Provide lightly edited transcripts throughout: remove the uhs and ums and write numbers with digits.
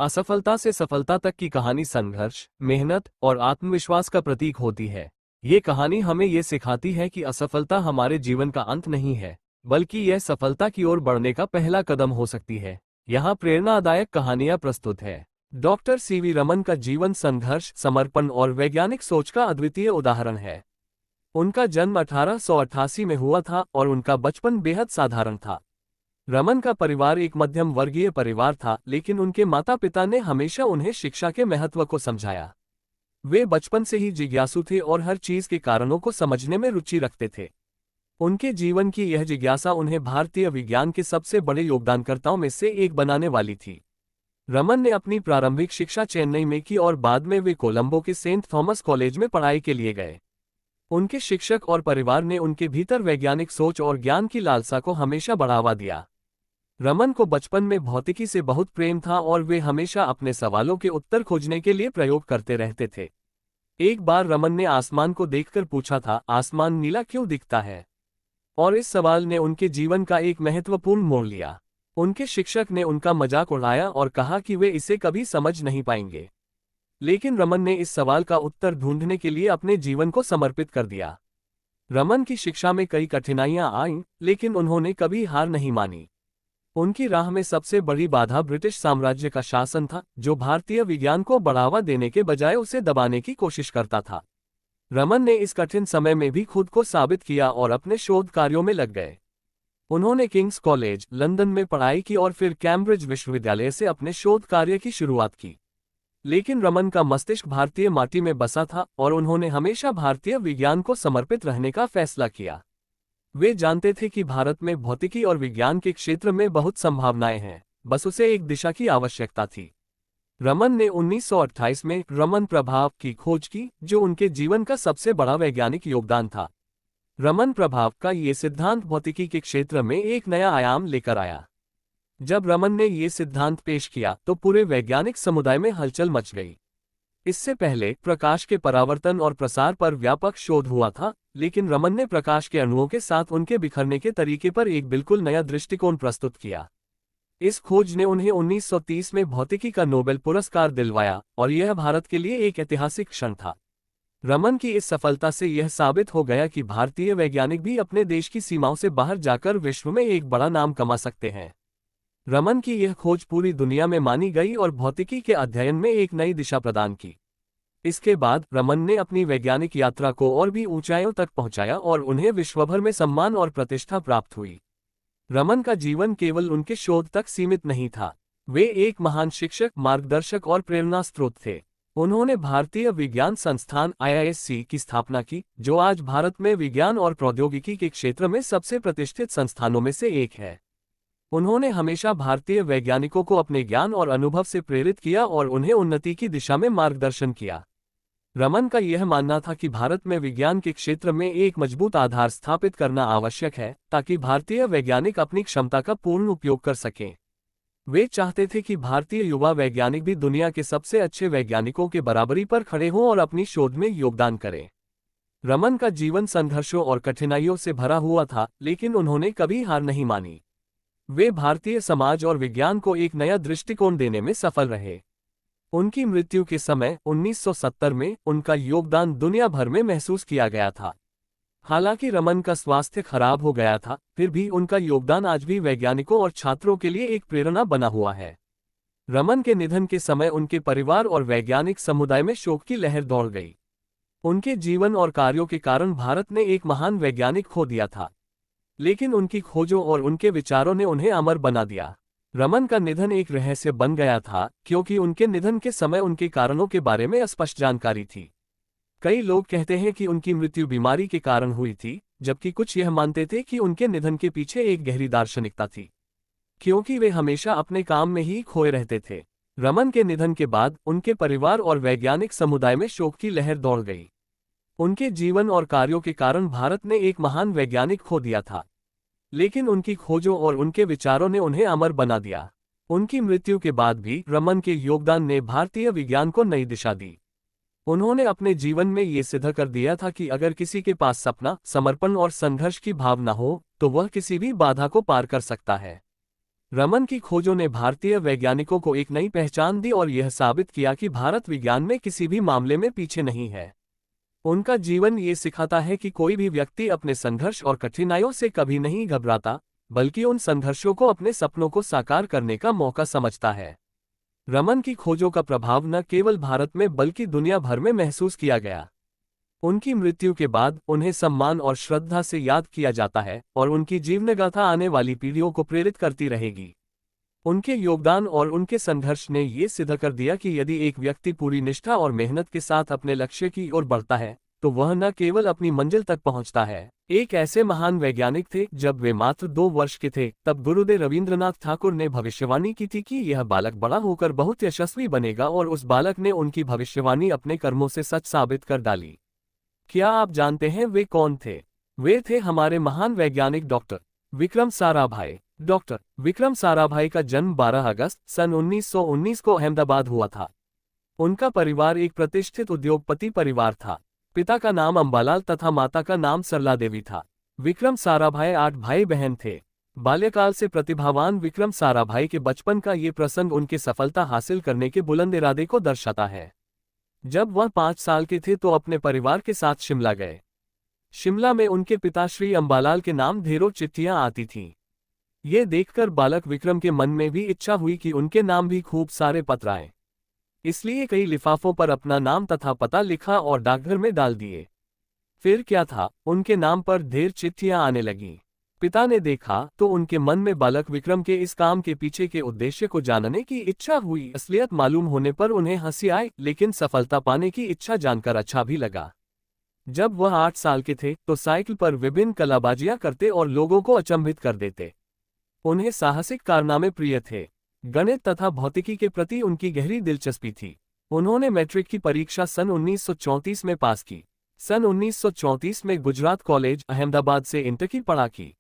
असफलता से सफलता तक की कहानी संघर्ष, मेहनत और आत्मविश्वास का प्रतीक होती है। ये कहानी हमें ये सिखाती है कि असफलता हमारे जीवन का अंत नहीं है, बल्कि यह सफलता की ओर बढ़ने का पहला कदम हो सकती है। यहाँ प्रेरणादायक कहानियां प्रस्तुत है। डॉक्टर सीवी रमन का जीवन संघर्ष, समर्पण और वैज्ञानिक सोच का अद्वितीय उदाहरण है। उनका जन्म 1888 में हुआ था और उनका बचपन बेहद साधारण था। रमन का परिवार एक मध्यम वर्गीय परिवार था, लेकिन उनके माता पिता ने हमेशा उन्हें शिक्षा के महत्व को समझाया। वे बचपन से ही जिज्ञासु थे और हर चीज के कारणों को समझने में रुचि रखते थे। उनके जीवन की यह जिज्ञासा उन्हें भारतीय विज्ञान के सबसे बड़े योगदानकर्ताओं में से एक बनाने वाली थी। रमन ने अपनी प्रारंभिक शिक्षा चेन्नई में की और बाद में वे कोलंबो के सेंट थॉमस कॉलेज में पढ़ाई के लिए गए। उनके शिक्षक और परिवार ने उनके भीतर वैज्ञानिक सोच और ज्ञान की लालसा को हमेशा बढ़ावा दिया। रमन को बचपन में भौतिकी से बहुत प्रेम था और वे हमेशा अपने सवालों के उत्तर खोजने के लिए प्रयोग करते रहते थे। एक बार रमन ने आसमान को देखकर पूछा था, आसमान नीला क्यों दिखता है? और इस सवाल ने उनके जीवन का एक महत्वपूर्ण मोड़ लिया। उनके शिक्षक ने उनका मजाक उड़ाया और कहा कि वे इसे कभी समझ नहीं पाएंगे। लेकिन रमन ने इस सवाल का उत्तर ढूंढने के लिए अपने जीवन को समर्पित कर दिया। रमन की शिक्षा में कई कठिनाइयां आईं, लेकिन उन्होंने कभी हार नहीं मानी। उनकी राह में सबसे बड़ी बाधा ब्रिटिश साम्राज्य का शासन था, जो भारतीय विज्ञान को बढ़ावा देने के बजाय उसे दबाने की कोशिश करता था। रमन ने इस कठिन समय में भी खुद को साबित किया और अपने शोध कार्यों में लग गए। उन्होंने किंग्स कॉलेज, लंदन में पढ़ाई की और फिर कैम्ब्रिज विश्वविद्यालय से अपने शोध कार्य की शुरुआत की। लेकिन रमन का मस्तिष्क भारतीय माटी में बसा था और उन्होंने हमेशा भारतीय विज्ञान को समर्पित रहने का फैसला किया। वे जानते थे कि भारत में भौतिकी और विज्ञान के क्षेत्र में बहुत संभावनाएं हैं, बस उसे एक दिशा की आवश्यकता थी। रमन ने 1928 में रमन प्रभाव की खोज की, जो उनके जीवन का सबसे बड़ा वैज्ञानिक योगदान था। रमन प्रभाव का ये सिद्धांत भौतिकी के क्षेत्र में एक नया आयाम लेकर आया। जब रमन ने ये सिद्धांत पेश किया तो पूरे वैज्ञानिक समुदाय में हलचल मच गई। इससे पहले प्रकाश के परावर्तन और प्रसार पर व्यापक शोध हुआ था, लेकिन रमन ने प्रकाश के अणुओं के साथ उनके बिखरने के तरीके पर एक बिल्कुल नया दृष्टिकोण प्रस्तुत किया। इस खोज ने उन्हें 1930 में भौतिकी का नोबेल पुरस्कार दिलवाया और यह भारत के लिए एक ऐतिहासिक क्षण था। रमन की इस सफलता से यह साबित हो गया कि भारतीय वैज्ञानिक भी अपने देश की सीमाओं से बाहर जाकर विश्व में एक बड़ा नाम कमा सकते हैं। रमन की यह खोज पूरी दुनिया में मानी गई और भौतिकी के अध्ययन में एक नई दिशा प्रदान की। इसके बाद रमन ने अपनी वैज्ञानिक यात्रा को और भी ऊंचाइयों तक पहुंचाया और उन्हें विश्वभर में सम्मान और प्रतिष्ठा प्राप्त हुई। रमन का जीवन केवल उनके शोध तक सीमित नहीं था। वे एक महान शिक्षक, मार्गदर्शक और प्रेरणा स्रोत थे। उन्होंने भारतीय विज्ञान संस्थान IISc की स्थापना की, जो आज भारत में विज्ञान और प्रौद्योगिकी के क्षेत्र में सबसे प्रतिष्ठित संस्थानों में से एक है। उन्होंने हमेशा भारतीय वैज्ञानिकों को अपने ज्ञान और अनुभव से प्रेरित किया और उन्हें उन्नति की दिशा में मार्गदर्शन किया। रमन का यह मानना था कि भारत में विज्ञान के क्षेत्र में एक मजबूत आधार स्थापित करना आवश्यक है, ताकि भारतीय वैज्ञानिक अपनी क्षमता का पूर्ण उपयोग कर सकें। वे चाहते थे कि भारतीय युवा वैज्ञानिक भी दुनिया के सबसे अच्छे वैज्ञानिकों के बराबरी पर खड़े हों और अपनी शोध में योगदान करें। रमन का जीवन संघर्षों और कठिनाइयों से भरा हुआ था, लेकिन उन्होंने कभी हार नहीं मानी। वे भारतीय समाज और विज्ञान को एक नया दृष्टिकोण देने में सफल रहे। उनकी मृत्यु के समय 1970 में उनका योगदान दुनिया भर में महसूस किया गया था। हालांकि रमन का स्वास्थ्य खराब हो गया था, फिर भी उनका योगदान आज भी वैज्ञानिकों और छात्रों के लिए एक प्रेरणा बना हुआ है। रमन के निधन के समय उनके परिवार और वैज्ञानिक समुदाय में शोक की लहर दौड़ गई। उनके जीवन और कार्यों के कारण भारत ने एक महान वैज्ञानिक खो दिया था, लेकिन उनकी खोजों और उनके विचारों ने उन्हें अमर बना दिया। रमन का निधन एक रहस्य बन गया था, क्योंकि उनके निधन के समय उनके कारणों के बारे में अस्पष्ट जानकारी थी। कई लोग कहते हैं कि उनकी मृत्यु बीमारी के कारण हुई थी, जबकि कुछ यह मानते थे कि उनके निधन के पीछे एक गहरी दार्शनिकता थी, क्योंकि वे हमेशा अपने काम में ही खोए रहते थे। रमन के निधन के बाद उनके परिवार और वैज्ञानिक समुदाय में शोक की लहर दौड़ गई। उनके जीवन और कार्यों के कारण भारत ने एक महान वैज्ञानिक खो दिया था, लेकिन उनकी खोजों और उनके विचारों ने उन्हें अमर बना दिया। उनकी मृत्यु के बाद भी रमन के योगदान ने भारतीय विज्ञान को नई दिशा दी। उन्होंने अपने जीवन में ये सिद्ध कर दिया था कि अगर किसी के पास सपना, समर्पण और संघर्ष की भावना हो, तो वह किसी भी बाधा को पार कर सकता है। रमन की खोजों ने भारतीय वैज्ञानिकों को एक नई पहचान दी और यह साबित किया कि भारत विज्ञान में किसी भी मामले में पीछे नहीं है। उनका जीवन ये सिखाता है कि कोई भी व्यक्ति अपने संघर्ष और कठिनाइयों से कभी नहीं घबराता, बल्कि उन संघर्षों को अपने सपनों को साकार करने का मौका समझता है। रमन की खोजों का प्रभाव न केवल भारत में बल्कि दुनिया भर में महसूस किया गया। उनकी मृत्यु के बाद उन्हें सम्मान और श्रद्धा से याद किया जाता है और उनकी जीवनगाथा आने वाली पीढ़ियों को प्रेरित करती रहेगी। उनके योगदान और उनके संघर्ष ने ये सिद्ध कर दिया कि यदि एक व्यक्ति पूरी निष्ठा और मेहनत के साथ अपने लक्ष्य की ओर बढ़ता है, तो वह न केवल अपनी मंजिल तक पहुंचता है। एक ऐसे महान वैज्ञानिक थे, जब वे मात्र 2 वर्ष के थे, तब गुरुदेव रविंद्रनाथ ठाकुर ने भविष्यवाणी की थी कि यह बालक बड़ा होकर बहुत यशस्वी बनेगा, और उस बालक ने उनकी भविष्यवाणी अपने कर्मों से सच साबित कर डाली। क्या आप जानते हैं वे कौन थे? वे थे हमारे महान वैज्ञानिक डॉक्टर विक्रम साराभाई। डॉक्टर विक्रम साराभाई का जन्म 12 अगस्त सन 1919 को अहमदाबाद हुआ था। उनका परिवार एक प्रतिष्ठित उद्योगपति परिवार था। पिता का नाम अंबालाल तथा माता का नाम सरला देवी था। विक्रम साराभाई 8 भाई बहन थे। बाल्यकाल से प्रतिभावान विक्रम साराभाई के बचपन का ये प्रसंग उनके सफलता हासिल करने के बुलंद इरादे को दर्शाता है। जब वह 5 साल के थे तो अपने परिवार के साथ शिमला गए। शिमला में उनके पिता श्री अंबालाल के नाम ढेरों चिट्ठियां आती थीं। ये देखकर बालक विक्रम के मन में भी इच्छा हुई कि उनके नाम भी खूब सारे पत्र आए। इसलिए कई लिफाफों पर अपना नाम तथा पता लिखा और डाकघर में डाल दिए। फिर क्या था, उनके नाम पर ढेर चिट्ठियां आने लगीं। पिता ने देखा तो उनके मन में बालक विक्रम के इस काम के पीछे के उद्देश्य को जानने की इच्छा हुई। असलियत मालूम होने पर उन्हें हंसी आई, लेकिन सफलता पाने की इच्छा जानकर अच्छा भी लगा। जब वह 8 साल के थे तो साइकिल पर विभिन्न कलाबाजियां करते और लोगों को अचंभित कर देते। उन्हें साहसिक कारनामे प्रिय थे। गणित तथा भौतिकी के प्रति उनकी गहरी दिलचस्पी थी। उन्होंने मैट्रिक की परीक्षा सन 1934 में पास की। सन 1934 में गुजरात कॉलेज अहमदाबाद से इंटर की पढ़ाई की।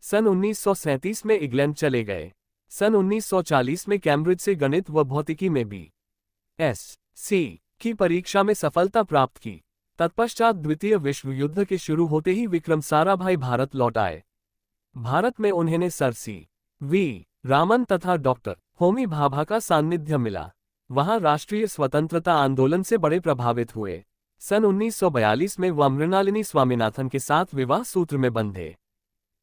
सन 1937 में इंग्लैंड चले गए। सन 1940 में कैम्ब्रिज से गणित व भौतिकी में B.Sc. की परीक्षा में सफलता प्राप्त की। तत्पश्चात द्वितीय विश्व युद्ध के शुरू होते ही विक्रम साराभाई भारत लौट आए। भारत में उन्हें सर C.V. रामन तथा डॉक्टर होमी भाभा का सान्निध्य मिला। वहां राष्ट्रीय स्वतंत्रता आंदोलन से बड़े प्रभावित हुए। सन 1942 में वह मृणालिनी स्वामीनाथन के साथ विवाह सूत्र में बंधे।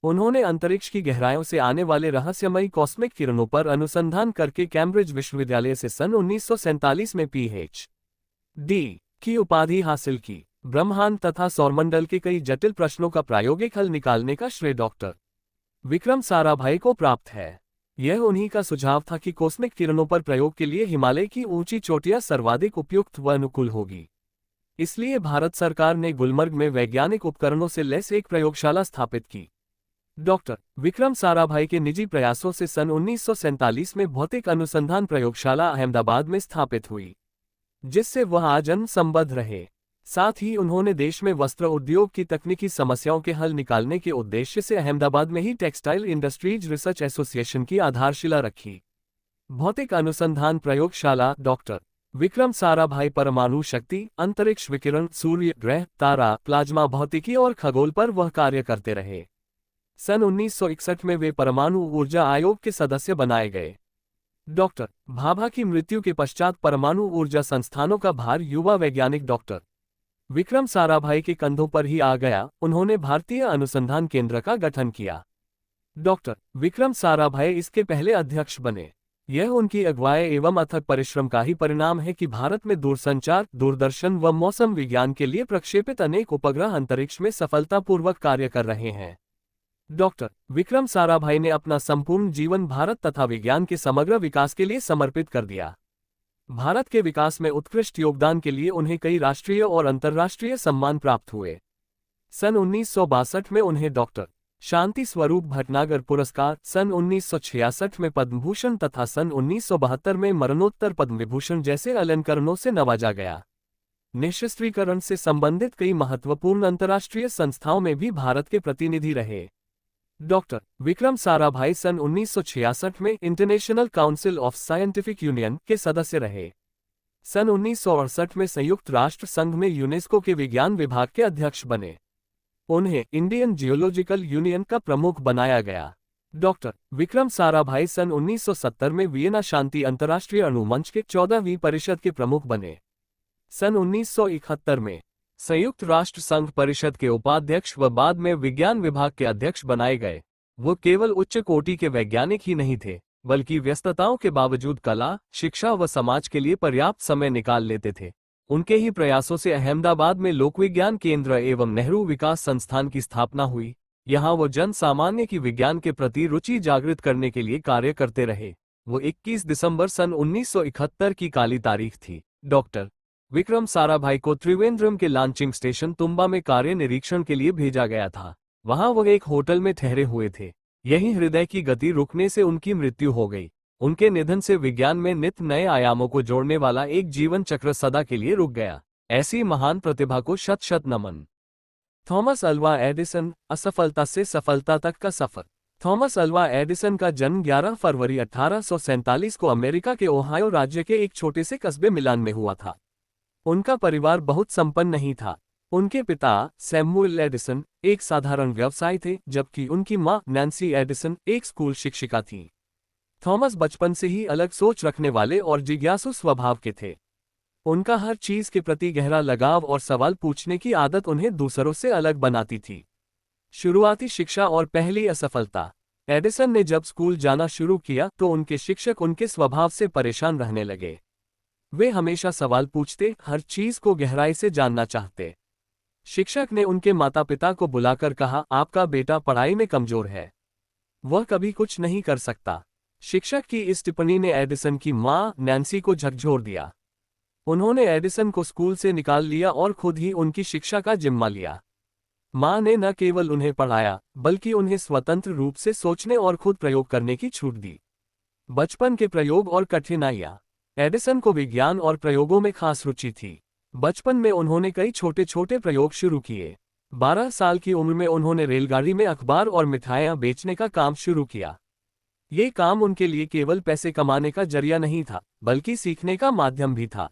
उन्होंने अंतरिक्ष की गहराइयों से आने वाले रहस्यमयी कॉस्मिक किरणों पर अनुसंधान करके कैम्ब्रिज विश्वविद्यालय से सन 1947 में PhD की उपाधि हासिल की। ब्रह्मांड तथा सौरमंडल के कई जटिल प्रश्नों का प्रायोगिक हल निकालने का श्रेय डॉक्टर विक्रम साराभाई को प्राप्त है। यह उन्हीं का सुझाव था कि कॉस्मिक किरणों पर प्रयोग के लिए हिमालय की ऊंची चोटियां सर्वाधिक उपयुक्त व अनुकूल होगी। इसलिए भारत सरकार ने गुलमर्ग में वैज्ञानिक उपकरणों से लैस एक प्रयोगशाला स्थापित की। डॉक्टर विक्रम साराभाई के निजी प्रयासों से सन 1947 में भौतिक अनुसंधान प्रयोगशाला अहमदाबाद में स्थापित हुई, जिससे वह आजन्म संबद्ध रहे। साथ ही उन्होंने देश में वस्त्र उद्योग की तकनीकी समस्याओं के हल निकालने के उद्देश्य से अहमदाबाद में ही टेक्सटाइल इंडस्ट्रीज रिसर्च एसोसिएशन की आधारशिला रखी। भौतिक अनुसंधान प्रयोगशाला डॉक्टर विक्रम साराभाई परमाणु शक्ति, अंतरिक्ष विकिरण, सूर्य, ग्रह, तारा, प्लाज्मा भौतिकी और खगोल पर वह कार्य करते रहे। सन 1961 में वे परमाणु ऊर्जा आयोग के सदस्य बनाए गए। डॉक्टर भाभा की मृत्यु के पश्चात परमाणु ऊर्जा संस्थानों का भार युवा वैज्ञानिक डॉक्टर विक्रम साराभाई के कंधों पर ही आ गया। उन्होंने भारतीय अनुसंधान केंद्र का गठन किया। डॉक्टर विक्रम साराभाई इसके पहले अध्यक्ष बने। यह उनकी अगुवाई एवं अथक परिश्रम का ही परिणाम है कि भारत में दूरसंचार, दूरदर्शन व मौसम विज्ञान के लिए प्रक्षेपित अनेक उपग्रह अंतरिक्ष में सफलतापूर्वक कार्य कर रहे हैं। डॉक्टर विक्रम साराभाई ने अपना संपूर्ण जीवन भारत तथा विज्ञान के समग्र विकास के लिए समर्पित कर दिया। भारत के विकास में उत्कृष्ट योगदान के लिए उन्हें कई राष्ट्रीय और अंतर्राष्ट्रीय सम्मान प्राप्त हुए। सन 1962 में उन्हें डॉक्टर शांति स्वरूप भटनागर पुरस्कार, सन 1966 में पद्म भूषण तथा सन 1972 में मरणोत्तर पद्म विभूषण जैसे अलंकरणों से नवाजा गया। निशस्त्रीकरण से संबंधित कई महत्वपूर्ण अंतर्राष्ट्रीय संस्थाओं में भी भारत के प्रतिनिधि रहे। डॉक्टर विक्रम साराभाई सन 1966 में international council of scientific union के सदस्य रहे। सन 1968 में संयुक्त राष्ट्र संघ में यूनेस्को के विज्ञान विभाग के अध्यक्ष बने। उन्हें इंडियन जियोलॉजिकल यूनियन का प्रमुख बनाया गया। डॉक्टर विक्रम साराभाई सन 1970 में वियना शांति अंतर्राष्ट्रीय अणु मंच के 14वीं परिषद के प्रमुख बने। सन 1971 में संयुक्त राष्ट्र संघ परिषद के उपाध्यक्ष व बाद में विज्ञान विभाग के अध्यक्ष बनाए गए। वो केवल उच्च कोटि के वैज्ञानिक ही नहीं थे, बल्कि व्यस्तताओं के बावजूद कला, शिक्षा व समाज के लिए पर्याप्त समय निकाल लेते थे। उनके ही प्रयासों से अहमदाबाद में लोकविज्ञान केंद्र एवं नेहरू विकास संस्थान की स्थापना हुई। यहाँ वो जन सामान्य की विज्ञान के प्रति रुचि जागृत करने के लिए कार्य करते रहे। वो 21 दिसंबर सन 1971 की काली तारीख थी। डॉक्टर विक्रम साराभाई को त्रिवेंद्रम के लॉन्चिंग स्टेशन तुम्बा में कार्य निरीक्षण के लिए भेजा गया था। वहां वो एक होटल में ठहरे हुए थे। यही हृदय की गति रुकने से उनकी मृत्यु हो गई। उनके निधन से विज्ञान में नित्य नए आयामों को जोड़ने वाला एक जीवन चक्र सदा के लिए रुक गया। ऐसी महान प्रतिभा को शत शत नमन। थॉमस अल्वा एडिसन, असफलता से सफलता तक का सफर। थॉमस अल्वा एडिसन का जन्म 11 फरवरी 1847 को अमेरिका के ओहायो राज्य के एक छोटे से कस्बे मिलान में हुआ था। उनका परिवार बहुत संपन्न नहीं था। उनके पिता सैमुअल एडिसन एक साधारण व्यवसायी थे, जबकि उनकी मां नैन्सी एडिसन एक स्कूल शिक्षिका थी। थॉमस बचपन से ही अलग सोच रखने वाले और जिज्ञासु स्वभाव के थे। उनका हर चीज के प्रति गहरा लगाव और सवाल पूछने की आदत उन्हें दूसरों से अलग बनाती थी। शुरुआती शिक्षा और पहली असफलता। एडिसन ने जब स्कूल जाना शुरू किया तो उनके शिक्षक उनके स्वभाव से परेशान रहने लगे। वे हमेशा सवाल पूछते, हर चीज को गहराई से जानना चाहते। शिक्षक ने उनके माता पिता को बुलाकर कहा, आपका बेटा पढ़ाई में कमजोर है, वह कभी कुछ नहीं कर सकता। शिक्षक की इस टिप्पणी ने एडिसन की मां नैन्सी को झकझोर दिया। उन्होंने एडिसन को स्कूल से निकाल लिया और खुद ही उनकी शिक्षा का जिम्मा लिया। मां ने न केवल उन्हें पढ़ाया, बल्कि उन्हें स्वतंत्र रूप से सोचने और खुद प्रयोग करने की छूट दी। बचपन के प्रयोग और कठिनाइयां। एडिसन को विज्ञान और प्रयोगों में खास रुचि थी। बचपन में उन्होंने कई छोटे छोटे प्रयोग शुरू किए। 12 साल की उम्र में उन्होंने रेलगाड़ी में अखबार और मिठाइयां बेचने का काम शुरू किया। ये काम उनके लिए केवल पैसे कमाने का जरिया नहीं था, बल्कि सीखने का माध्यम भी था।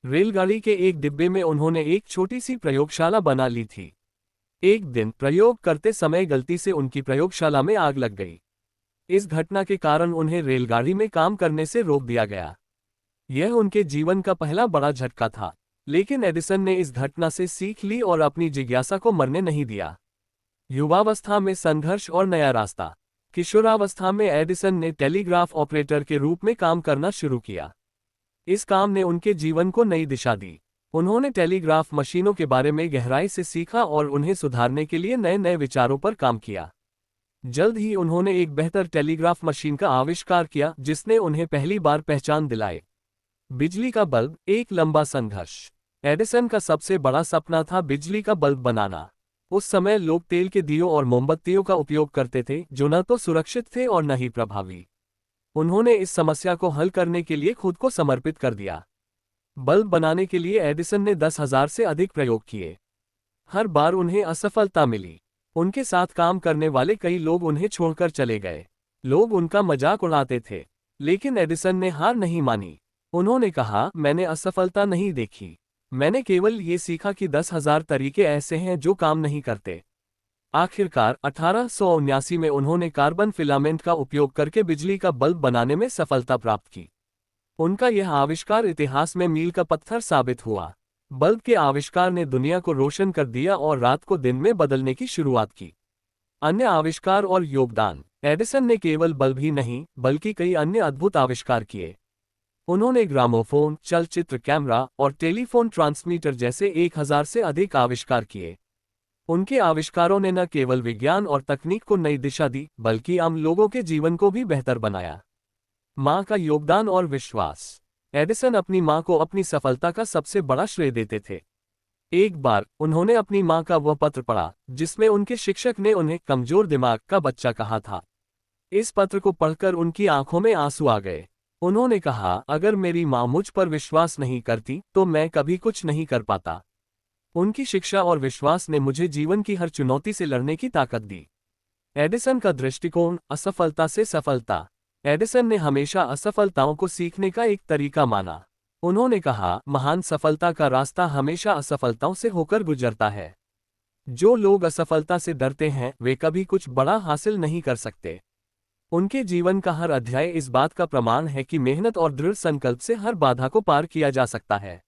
रेलगाड़ी के एक डिब्बे में उन्होंने एक छोटी सी प्रयोगशाला बना ली थी। एक दिन प्रयोग करते समय गलती से उनकी प्रयोगशाला में आग लग गई। इस घटना के कारण उन्हें रेलगाड़ी में काम करने से रोक दिया गया। यह उनके जीवन का पहला बड़ा झटका था, लेकिन एडिसन ने इस घटना से सीख ली और अपनी जिज्ञासा को मरने नहीं दिया। युवावस्था में संघर्ष और नया रास्ता। किशोरावस्था में एडिसन ने टेलीग्राफ ऑपरेटर के रूप में काम करना शुरू किया। इस काम ने उनके जीवन को नई दिशा दी। उन्होंने टेलीग्राफ मशीनों के बारे में गहराई से सीखा और उन्हें सुधारने के लिए नए नए विचारों पर काम किया। जल्द ही उन्होंने एक बेहतर टेलीग्राफ मशीन का आविष्कार किया, जिसने उन्हें पहली बार पहचान दिलाई। बिजली का बल्ब, एक लंबा संघर्ष। एडिसन का सबसे बड़ा सपना था बिजली का बल्ब बनाना। उस समय लोग तेल के दियों और मोमबत्तियों का उपयोग करते थे, जो न तो सुरक्षित थे और न ही प्रभावी। उन्होंने इस समस्या को हल करने के लिए खुद को समर्पित कर दिया। बल्ब बनाने के लिए एडिसन ने 10,000 से अधिक प्रयोग किए। हर बार उन्हें असफलता मिली। उनके साथ काम करने वाले कई लोग उन्हें छोड़कर चले गए। लोग उनका मजाक उड़ाते थे, लेकिन एडिसन ने हार नहीं मानी। उन्होंने कहा, मैंने असफलता नहीं देखी, मैंने केवल ये सीखा कि 10,000 तरीके ऐसे हैं जो काम नहीं करते। आखिरकार 1879 में उन्होंने कार्बन फिलामेंट का उपयोग करके बिजली का बल्ब बनाने में सफलता प्राप्त की। उनका यह आविष्कार इतिहास में मील का पत्थर साबित हुआ। बल्ब के आविष्कार ने दुनिया को रोशन कर दिया और रात को दिन में बदलने की शुरुआत की। अन्य आविष्कार और योगदान। एडिसन ने केवल बल्ब ही नहीं, बल्कि कई अन्य अद्भुत आविष्कार किए। उन्होंने ग्रामोफोन, चलचित्र कैमरा और टेलीफोन ट्रांसमीटर जैसे 1000 से अधिक आविष्कार किए। उनके आविष्कारों ने न केवल विज्ञान और तकनीक को नई दिशा दी, बल्कि आम लोगों के जीवन को भी बेहतर बनाया। मां का योगदान और विश्वास। एडिसन अपनी मां को अपनी सफलता का सबसे बड़ा श्रेय देते थे। एक बार उन्होंने अपनी मां का वह पत्र पढ़ा, जिसमें उनके शिक्षक ने उन्हें कमजोर दिमाग का बच्चा कहा था। इस पत्र को पढ़कर उनकी आंखों में आंसू आ गए। उन्होंने कहा, अगर मेरी मां मुझ पर विश्वास नहीं करती तो मैं कभी कुछ नहीं कर पाता। उनकी शिक्षा और विश्वास ने मुझे जीवन की हर चुनौती से लड़ने की ताकत दी। एडिसन का दृष्टिकोण, असफलता से सफलता। एडिसन ने हमेशा असफलताओं को सीखने का एक तरीका माना। उन्होंने कहा, महान सफलता का रास्ता हमेशा असफलताओं से होकर गुजरता है। जो लोग असफलता से डरते हैं वे कभी कुछ बड़ा हासिल नहीं कर सकते। उनके जीवन का हर अध्याय इस बात का प्रमाण है कि मेहनत और दृढ़ संकल्प से हर बाधा को पार किया जा सकता है।